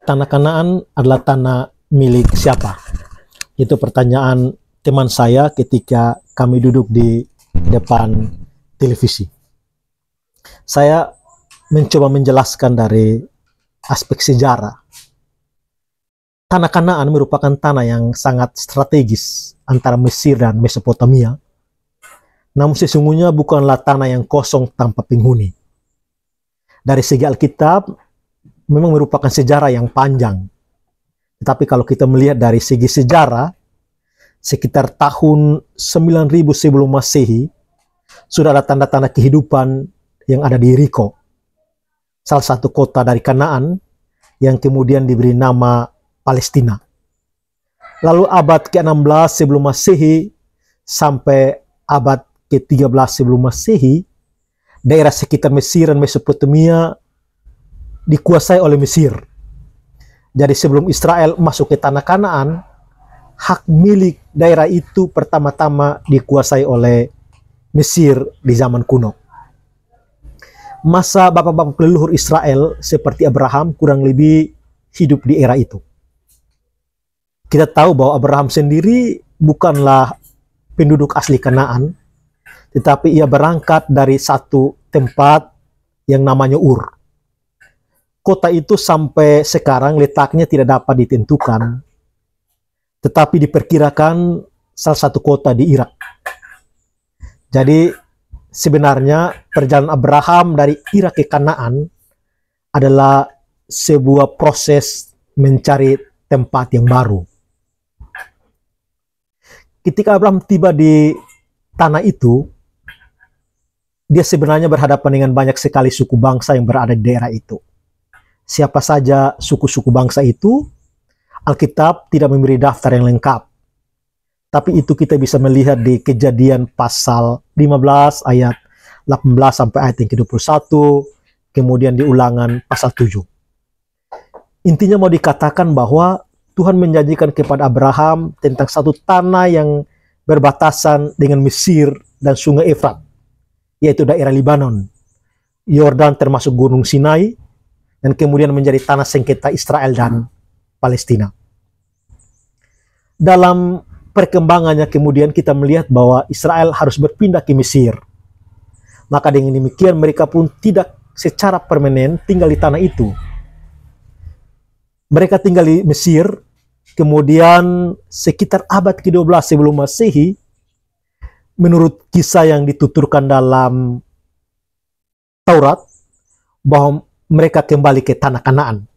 Tanah Kanaan adalah tanah milik siapa? Itu pertanyaan teman saya ketika kami duduk di depan televisi. Saya mencoba menjelaskan dari aspek sejarah. Tanah Kanaan merupakan tanah yang sangat strategis antara Mesir dan Mesopotamia. Namun sesungguhnya bukanlah tanah yang kosong tanpa penghuni. Dari segi Alkitab, memang merupakan sejarah yang panjang. Tetapi kalau kita melihat dari segi sejarah, sekitar tahun 9000 sebelum Masehi, sudah ada tanda-tanda kehidupan yang ada di Yeriko, salah satu kota dari Kanaan yang kemudian diberi nama Palestina. Lalu abad ke-16 sebelum Masehi sampai abad ke-13 sebelum Masehi, daerah sekitar Mesir dan Mesopotamia dikuasai oleh Mesir. Jadi sebelum Israel masuk ke tanah Kanaan, hak milik daerah itu pertama-tama dikuasai oleh Mesir di zaman kuno. Masa bapak-bapak leluhur Israel seperti Abraham kurang lebih hidup di era itu. Kita tahu bahwa Abraham sendiri bukanlah penduduk asli Kanaan, tetapi ia berangkat dari satu tempat yang namanya Ur. Kota itu sampai sekarang letaknya tidak dapat ditentukan, tetapi diperkirakan salah satu kota di Irak. Jadi sebenarnya perjalanan Abraham dari Irak ke Kanaan adalah sebuah proses mencari tempat yang baru. Ketika Abraham tiba di tanah itu, dia sebenarnya berhadapan dengan banyak sekali suku bangsa yang berada di daerah itu. Siapa saja suku-suku bangsa itu, Alkitab tidak memberi daftar yang lengkap. Tapi itu kita bisa melihat di Kejadian pasal 15 ayat 18 sampai ayat yang ke-21, kemudian di Ulangan pasal 7. Intinya mau dikatakan bahwa Tuhan menjanjikan kepada Abraham tentang satu tanah yang berbatasan dengan Mesir dan Sungai Efrat, yaitu daerah Libanon, Yordan termasuk Gunung Sinai, dan kemudian menjadi tanah sengketa Israel dan Palestina. Dalam perkembangannya kemudian kita melihat bahwa Israel harus berpindah ke Mesir. Maka dengan demikian mereka pun tidak secara permanen tinggal di tanah itu. Mereka tinggal di Mesir, kemudian sekitar abad ke-12 sebelum Masehi, menurut kisah yang dituturkan dalam Taurat, bahwa mereka kembali ke tanah Kanaan.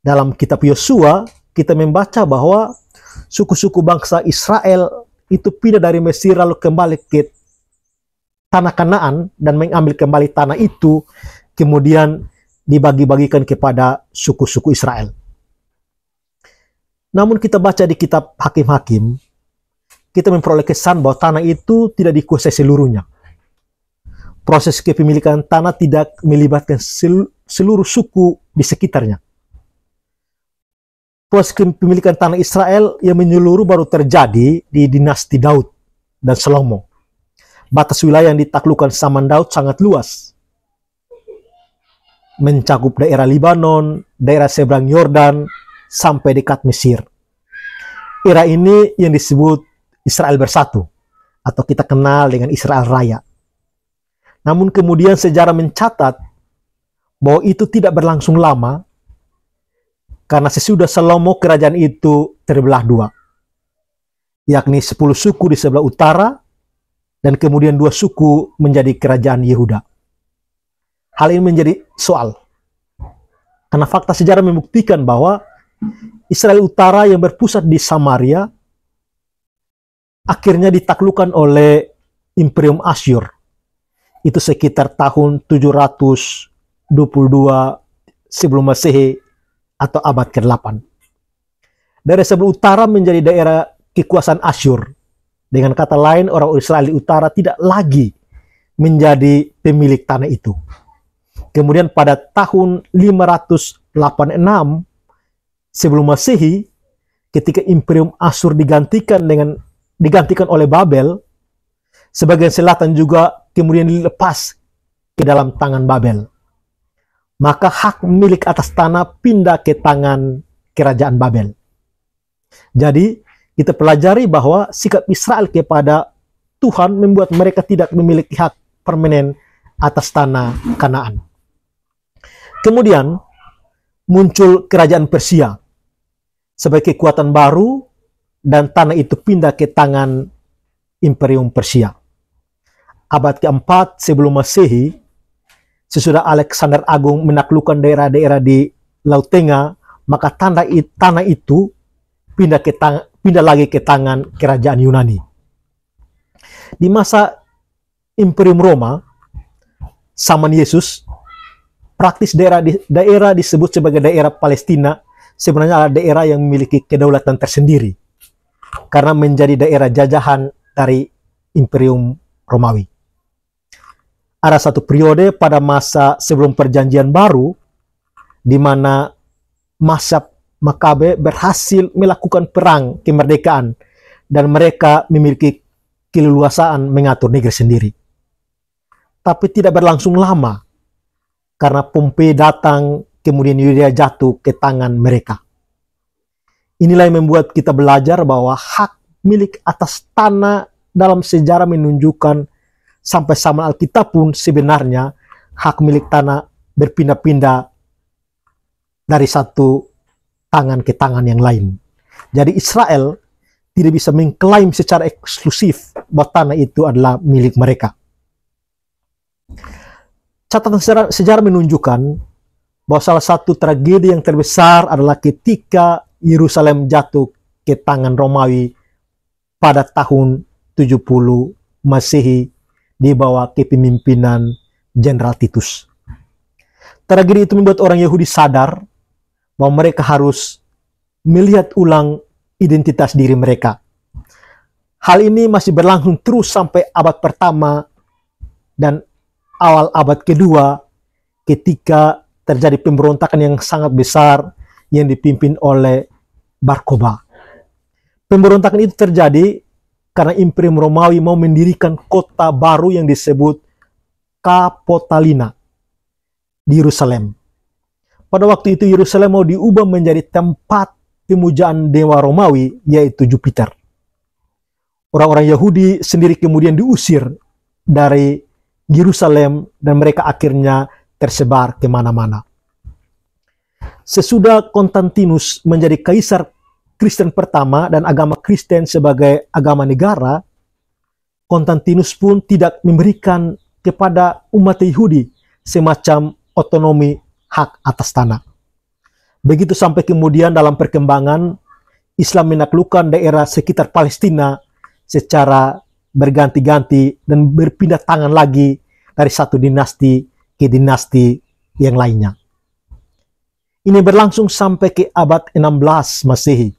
Dalam kitab Yosua, kita membaca bahwa suku-suku bangsa Israel itu pindah dari Mesir lalu kembali ke tanah Kanaan dan mengambil kembali tanah itu, kemudian dibagi-bagikan kepada suku-suku Israel. Namun kita baca di kitab Hakim-Hakim, kita memperoleh kesan bahwa tanah itu tidak dikuasai seluruhnya. Proses kepemilikan tanah tidak melibatkan seluruh suku di sekitarnya. Proses kepemilikan tanah Israel yang menyeluruh baru terjadi di dinasti Daud dan Salomo. Batas wilayah yang ditaklukkan zaman Daud sangat luas, mencakup daerah Libanon, daerah seberang Yordan, sampai dekat Mesir. Era ini yang disebut Israel Bersatu, atau kita kenal dengan Israel Raya. Namun kemudian sejarah mencatat bahwa itu tidak berlangsung lama, karena sesudah Salomo kerajaan itu terbelah dua, yakni 10 suku di sebelah utara dan kemudian 2 suku menjadi kerajaan Yehuda. Hal ini menjadi soal, karena fakta sejarah membuktikan bahwa Israel Utara yang berpusat di Samaria akhirnya ditaklukkan oleh Imperium Asyur. Itu sekitar tahun 722 sebelum Masehi atau abad ke-8. Daerah sebelah utara menjadi daerah kekuasaan Asyur. Dengan kata lain, orang Israel di utara tidak lagi menjadi pemilik tanah itu. Kemudian pada tahun 586 sebelum Masehi, ketika Imperium Asyur digantikan oleh Babel, sebagian selatan juga kemudian dilepas ke dalam tangan Babel. maka hak milik atas tanah pindah ke tangan kerajaan Babel. Jadi kita pelajari bahwa sikap Israel kepada Tuhan membuat mereka tidak memiliki hak permanen atas tanah Kanaan. Kemudian muncul kerajaan Persia sebagai kekuatan baru, dan tanah itu pindah ke tangan Imperium Persia. Abad keempat sebelum Masehi, sesudah Alexander Agung menaklukkan daerah-daerah di Laut Tengah, maka tanah itu pindah lagi ke tangan kerajaan Yunani. Di masa Imperium Roma, zaman Yesus, praktis daerah disebut sebagai daerah Palestina sebenarnya adalah daerah yang memiliki kedaulatan tersendiri karena menjadi daerah jajahan dari Imperium Romawi. Ada satu periode pada masa sebelum Perjanjian Baru di mana mazhab Makabe berhasil melakukan perang kemerdekaan dan mereka memiliki keleluasaan mengatur negeri sendiri. Tapi tidak berlangsung lama karena Pompei datang, kemudian Yudea jatuh ke tangan mereka. Inilah yang membuat kita belajar bahwa hak milik atas tanah dalam sejarah menunjukkan sampai zaman Alkitab pun sebenarnya hak milik tanah berpindah-pindah dari satu tangan ke tangan yang lain. Jadi Israel tidak bisa mengklaim secara eksklusif bahwa tanah itu adalah milik mereka. Catatan sejarah menunjukkan bahwa salah satu tragedi yang terbesar adalah ketika Yerusalem jatuh ke tangan Romawi pada tahun 70 Masehi di bawah kepemimpinan Jenderal Titus. Tragedi itu membuat orang Yahudi sadar bahwa mereka harus melihat ulang identitas diri mereka. Hal ini masih berlangsung terus sampai abad pertama dan awal abad kedua ketika terjadi pemberontakan yang sangat besar yang dipimpin oleh Bar Kokhba. Pemberontakan itu terjadi karena Imperium Romawi mau mendirikan kota baru yang disebut Kapotalina di Yerusalem. Pada waktu itu Yerusalem mau diubah menjadi tempat pemujaan dewa Romawi, yaitu Jupiter. Orang-orang Yahudi sendiri kemudian diusir dari Yerusalem dan mereka akhirnya tersebar kemana-mana. Sesudah Konstantinus menjadi kaisar Kristen pertama dan agama Kristen sebagai agama negara, Konstantinus pun tidak memberikan kepada umat Yahudi semacam otonomi hak atas tanah. Begitu sampai kemudian dalam perkembangan Islam menaklukkan daerah sekitar Palestina secara berganti-ganti dan berpindah tangan lagi dari satu dinasti ke dinasti yang lainnya. Ini berlangsung sampai ke abad 16 Masehi,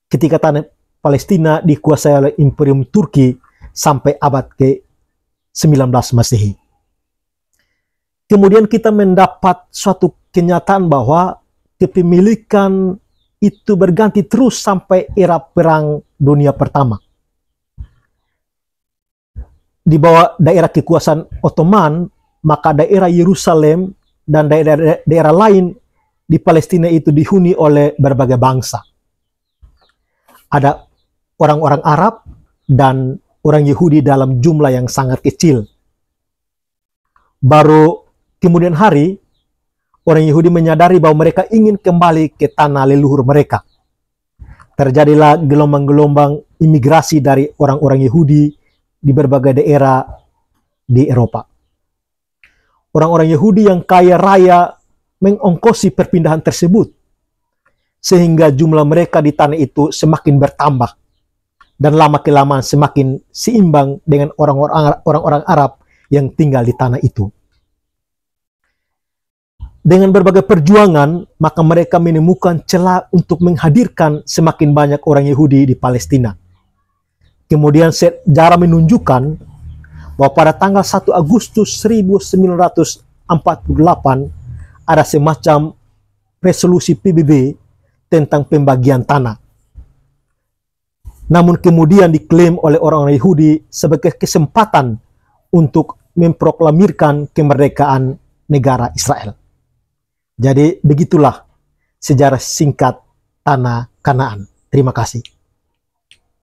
ketika tanah Palestina dikuasai oleh Imperium Turki sampai abad ke-19 Masehi. Kemudian kita mendapat suatu kenyataan bahwa kepemilikan itu berganti terus sampai era Perang Dunia Pertama. Di bawah daerah kekuasaan Ottoman, maka daerah Yerusalem dan daerah lain di Palestina itu dihuni oleh berbagai bangsa. Ada orang-orang Arab dan orang Yahudi dalam jumlah yang sangat kecil. Baru kemudian hari, orang Yahudi menyadari bahwa mereka ingin kembali ke tanah leluhur mereka. Terjadilah gelombang-gelombang imigrasi dari orang-orang Yahudi di berbagai daerah di Eropa. Orang-orang Yahudi yang kaya raya mengongkosi perpindahan tersebut, sehingga jumlah mereka di tanah itu semakin bertambah, dan lama-kelamaan semakin seimbang dengan orang-orang Arab yang tinggal di tanah itu. Dengan berbagai perjuangan, maka mereka menemukan celah untuk menghadirkan semakin banyak orang Yahudi di Palestina. Kemudian sejarah menunjukkan bahwa pada tanggal 1 Agustus 1948 ada semacam resolusi PBB tentang pembagian tanah. Namun kemudian diklaim oleh orang-orang Yahudi sebagai kesempatan untuk memproklamirkan kemerdekaan negara Israel. Jadi begitulah sejarah singkat tanah Kanaan. Terima kasih.